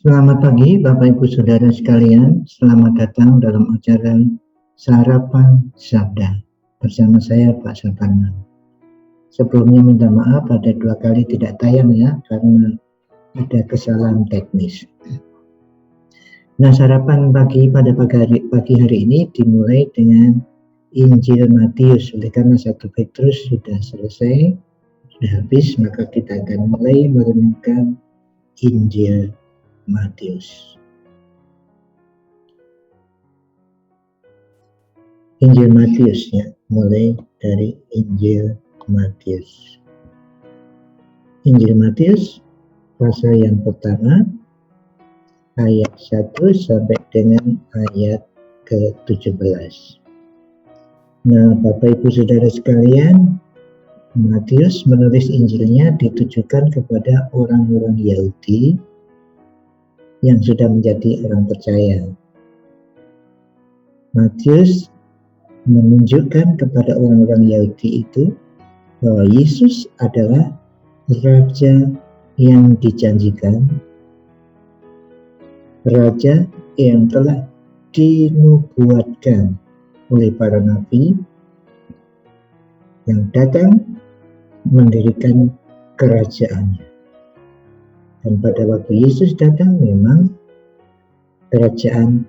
Selamat pagi Bapak Ibu Saudara sekalian, selamat datang dalam acara Sarapan Sabda bersama saya Pak Saparman. Sebelumnya minta maaf ada 2 kali tidak tayang ya, karena ada kesalahan teknis. Nah, sarapan pagi pada pagi hari ini dimulai dengan Injil Matius. Oleh karena 1 Petrus sudah selesai, sudah habis, maka kita akan mulai merenungkan Injil Matius. Injil Matius ya, mulai dari Injil Matius. Injil Matius pasal yang pertama ayat 1 sampai dengan ayat ke-17. Nah, Bapak Ibu Saudara sekalian, Matius menulis Injilnya ditujukan kepada orang-orang Yahudi yang sudah menjadi orang percaya. Matius menunjukkan kepada orang-orang Yahudi itu bahwa Yesus adalah Raja yang dijanjikan, Raja yang telah dinubuatkan oleh para nabi, yang datang mendirikan kerajaannya. Dan pada waktu Yesus datang memang kerajaan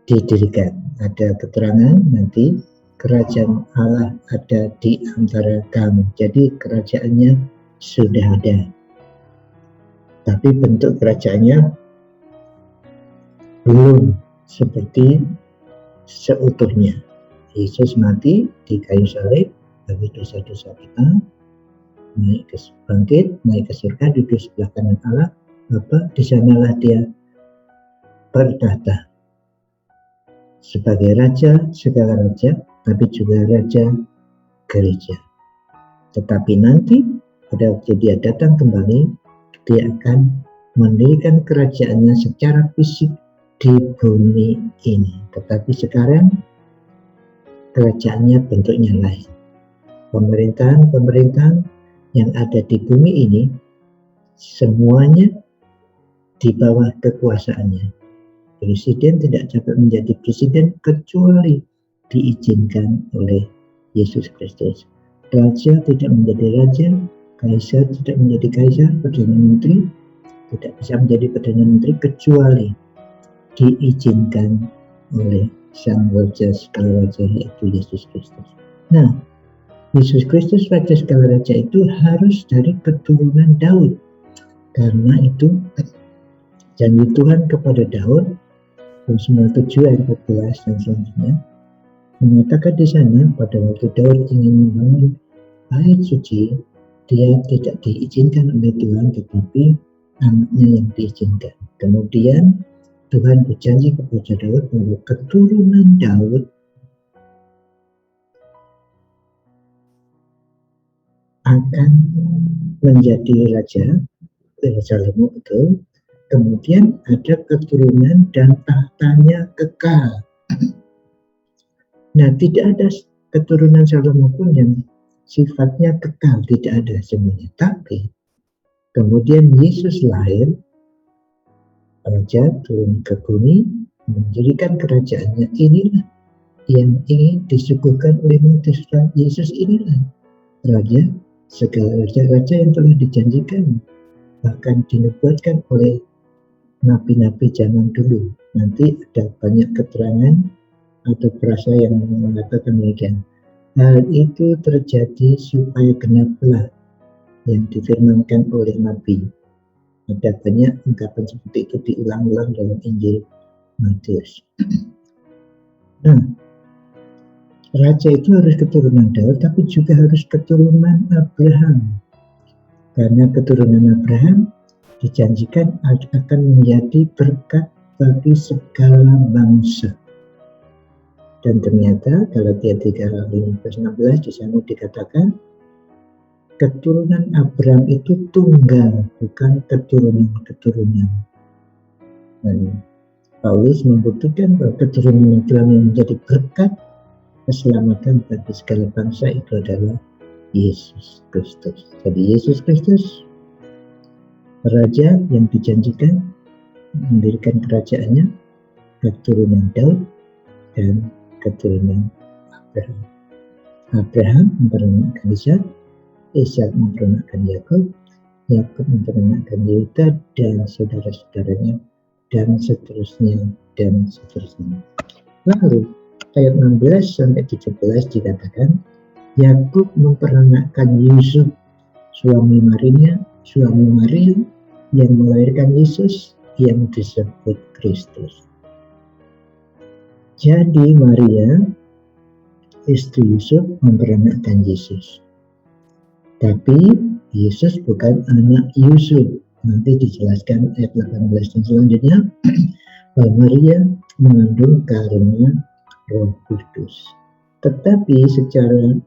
didirikan. Ada keterangan nanti kerajaan Allah ada di antara kamu. Jadi kerajaannya sudah ada. Tapi bentuk kerajaannya belum seperti seutuhnya. Yesus mati di kayu salib bagi dosa-dosa kita, bangkit, naik ke surga, duduk sebelah kanan Allah Bapa. Di sanalah dia bertahta sebagai raja segala raja, tapi juga raja gereja. Tetapi nanti pada waktu dia datang kembali, dia akan mendirikan kerajaannya secara fisik di bumi ini. Tetapi sekarang kerajaannya bentuknya lain. Pemerintahan yang ada di bumi ini semuanya di bawah kekuasaannya. Presiden tidak dapat menjadi presiden kecuali diizinkan oleh Yesus Kristus. Raja tidak menjadi raja, kaisar tidak menjadi kaisar, perdana menteri tidak bisa menjadi perdana menteri kecuali diizinkan oleh Sang Raja segala raja, yaitu Yesus Kristus. Nah, Yesus Kristus Raja segala raja itu harus dari keturunan Daud, karena itu janji Tuhan kepada Daud 97 ayat 14 dan selanjutnya mengatakan di sana pada waktu Daud ingin membangun bait suci, dia tidak diizinkan oleh Tuhan, tetapi anaknya yang diizinkan. Kemudian Tuhan berjanji kepada Daud bahwa keturunan Daud akan menjadi raja, Salomo betul. Kemudian ada keturunan dan tahtanya kekal. Nah, tidak ada keturunan Salomo pun yang sifatnya kekal, tidak ada semuanya. Tapi kemudian Yesus lahir, raja turun ke bumi, mendirikan kerajaannya. Inilah yang ingin disuguhkan oleh Yesus. Inilah raja segala raja-raja yang telah dijanjikan, bahkan dinubuatkan oleh nabi-nabi zaman dulu. Nanti ada banyak keterangan atau frasa yang mengatakan demikian. Hal itu terjadi supaya genaplah yang difirmankan oleh nabi. Ada banyak ungkapan seperti itu diulang-ulang dalam Injil Matius. Nah, raja itu harus keturunan Daud, tapi juga harus keturunan Abraham. Karena keturunan Abraham dijanjikan akan menjadi berkat bagi segala bangsa. Dan ternyata Galatia 3:15-16 di sana dikatakan keturunan Abraham itu tunggal, bukan keturunan-keturunan. Dan Paulus membuktikan bahwa keturunan Abraham yang menjadi berkat keselamatan bagi segala bangsa itu adalah Yesus Kristus. Jadi Yesus Kristus raja yang dijanjikan mendirikan kerajaannya, keturunan Daud dan keturunan Abraham. Abraham memperanakan Ishak, Ishak memperanakan Yakub, Yakub memperanakan Yehuda dan saudara-saudaranya, dan seterusnya dan seterusnya. Lalu ayat 16 sampai 17 dikatakan Yakub memperanakan Yusuf, suami Maria yang melahirkan Yesus yang disebut Kristus. Jadi Maria, istri Yusuf, memperanakan Yesus. Tapi Yesus bukan anak Yusuf. Nanti dijelaskan ayat 18 dan selanjutnya bahwa Maria mengandung karena Roh Kudus. Tetapi secara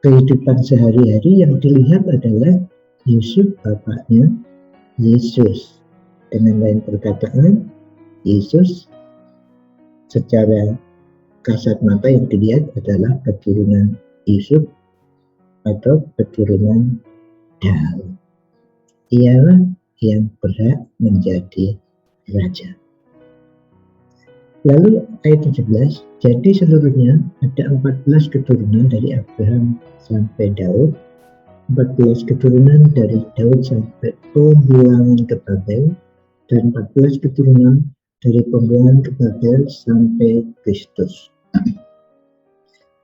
kehidupan sehari-hari yang dilihat adalah Yusuf bapaknya Yesus. Dengan lain perkataan, Yesus secara kasat mata yang dilihat adalah keturunan Yusuf atau keturunan Daud. Ialah yang berhak menjadi raja. Lalu ayat 17, jadi seluruhnya ada 14 keturunan dari Abraham sampai Daud, 14 keturunan dari Daud sampai pembuangan ke Babel, dan 14 keturunan dari pembuangan ke Babel sampai Kristus.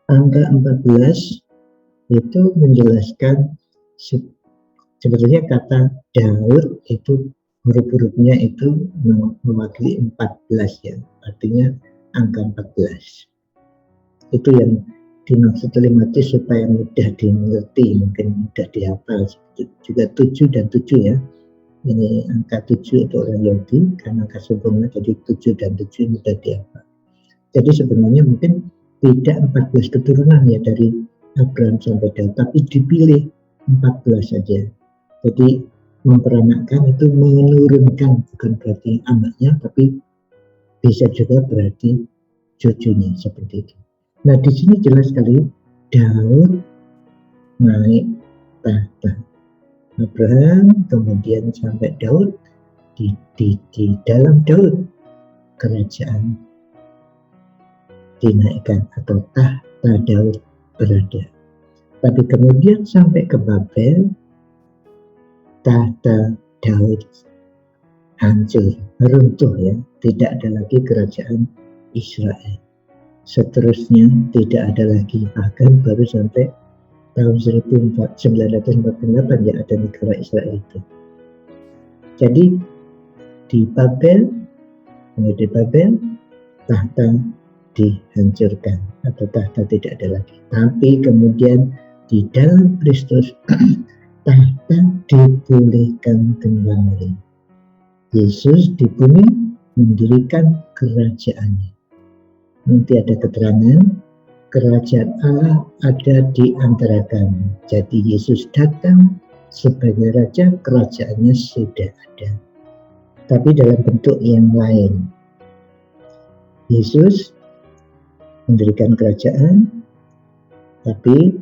Angka 14 itu menjelaskan sebetulnya kata Daud itu huruf-hurufnya itu mewakili 14 ya, artinya angka 14. Itu yang dimaksud oleh Matius supaya mudah dimengerti, mungkin mudah dihafal. Juga 7 dan 7 ya. Ini angka 7 untuk orang Yahudi, karena angka sempurna jadi 7 dan 7 mudah dihafal. Jadi sebenarnya mungkin tidak 14 keturunan ya dari Abraham sampai Daud, tapi dipilih 14 saja. Jadi memperanakkan itu menurunkan, bukan berarti anaknya, tapi bisa juga berarti cucunya, seperti itu. Nah di sini jelas sekali Daud naik tahta. Abraham kemudian sampai Daud, di dalam Daud kerajaan dinaikkan atau tahta Daud berada. Tapi kemudian sampai ke Babel, tahta Daud hancur, runtuh ya, tidak ada lagi kerajaan Israel. Seterusnya tidak ada lagi, bahkan baru sampai tahun 1948 ya ada negara Israel itu. Jadi di Babel, tahta dihancurkan atau tahta tidak ada lagi. Tapi kemudian di dalam Kristus tahta dipulihkan kembali. Yesus di bumi mendirikan kerajaannya. Nanti ada keterangan kerajaan Allah ada di antara kami. Jadi Yesus datang sebagai raja, kerajaannya sudah ada. Tapi dalam bentuk yang lain. Yesus mendirikan kerajaan, tapi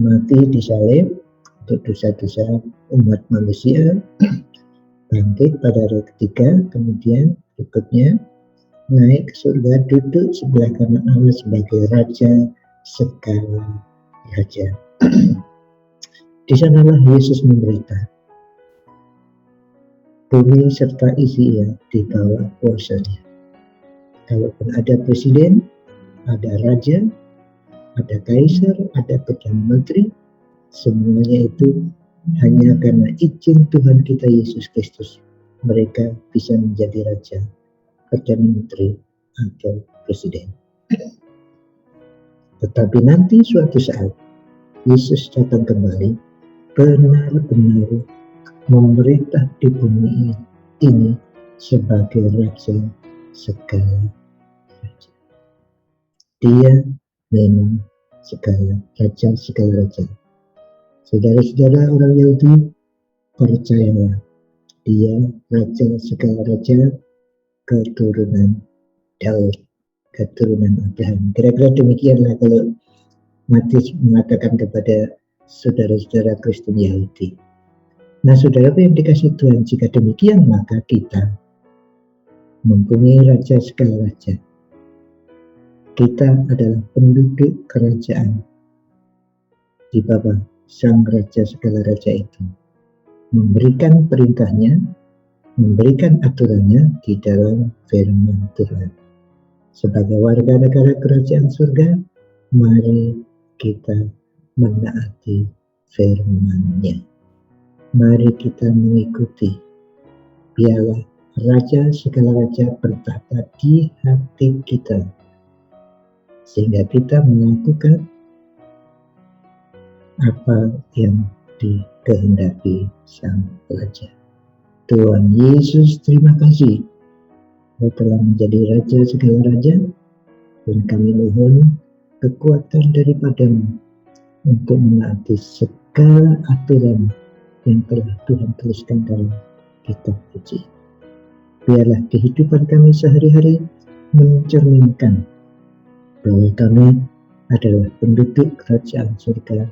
mati disalib untuk dosa-dosa umat manusia, bangkit pada hari ketiga, kemudian berikutnya naik ke surga, duduk sebelah kanan Allah sebagai Raja segala raja. Di sanalah Yesus memerintah. Bumi serta isinya di bawah kuasanya. Kalaupun ada presiden, ada raja, ada kaisar, ada perdana menteri, semuanya itu hanya karena izin Tuhan kita Yesus Kristus. Mereka bisa menjadi raja, perdana menteri, atau presiden. Tetapi nanti suatu saat Yesus datang kembali, benar-benar memerintah di bumi ini sebagai raja segala raja. Dia memang raja segala raja. Saudara-saudara orang Yahudi, percayalah, dia raja segala raja, keturunan Daud, keturunan Abraham. Kira-kira demikianlah kalau Matius mengatakan kepada saudara-saudara Kristen Yahudi. Nah, saudara yang dikasih Tuhan, jika demikian maka kita mempunyai Raja segala raja. Kita adalah penduduk kerajaan di bawah Sang Raja segala raja itu, memberikan perintahnya, memberikan aturannya di dalam firman Tuhan. Sebagai warga negara kerajaan surga, mari kita menaati firman-Nya. Mari kita mengikuti. Biarlah Raja segala raja bertata di hati kita, sehingga kita melakukan apa yang dikehendaki Sang Raja. Tuhan Yesus, terima kasih Kau telah menjadi Raja segala raja, dan kami mohon kekuatan daripadamu untuk menaati segala aturan yang telah Tuhan tuliskan dalam kitab suci. Biarlah kehidupan kami sehari-hari mencerminkan bahwa kami adalah penduduk kerajaan surga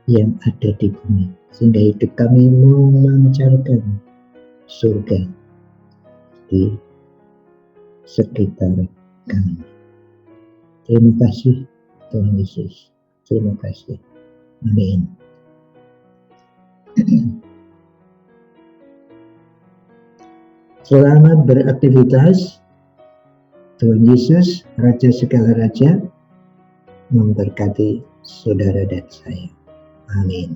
yang ada di bumi, sehingga hidup kami memancarkan surga di sekitar kami. Terima kasih Tuhan Yesus. Terima kasih. Amin. Selamat beraktivitas. Tuhan Yesus, Raja segala raja, memberkati saudara dan saya. Amin.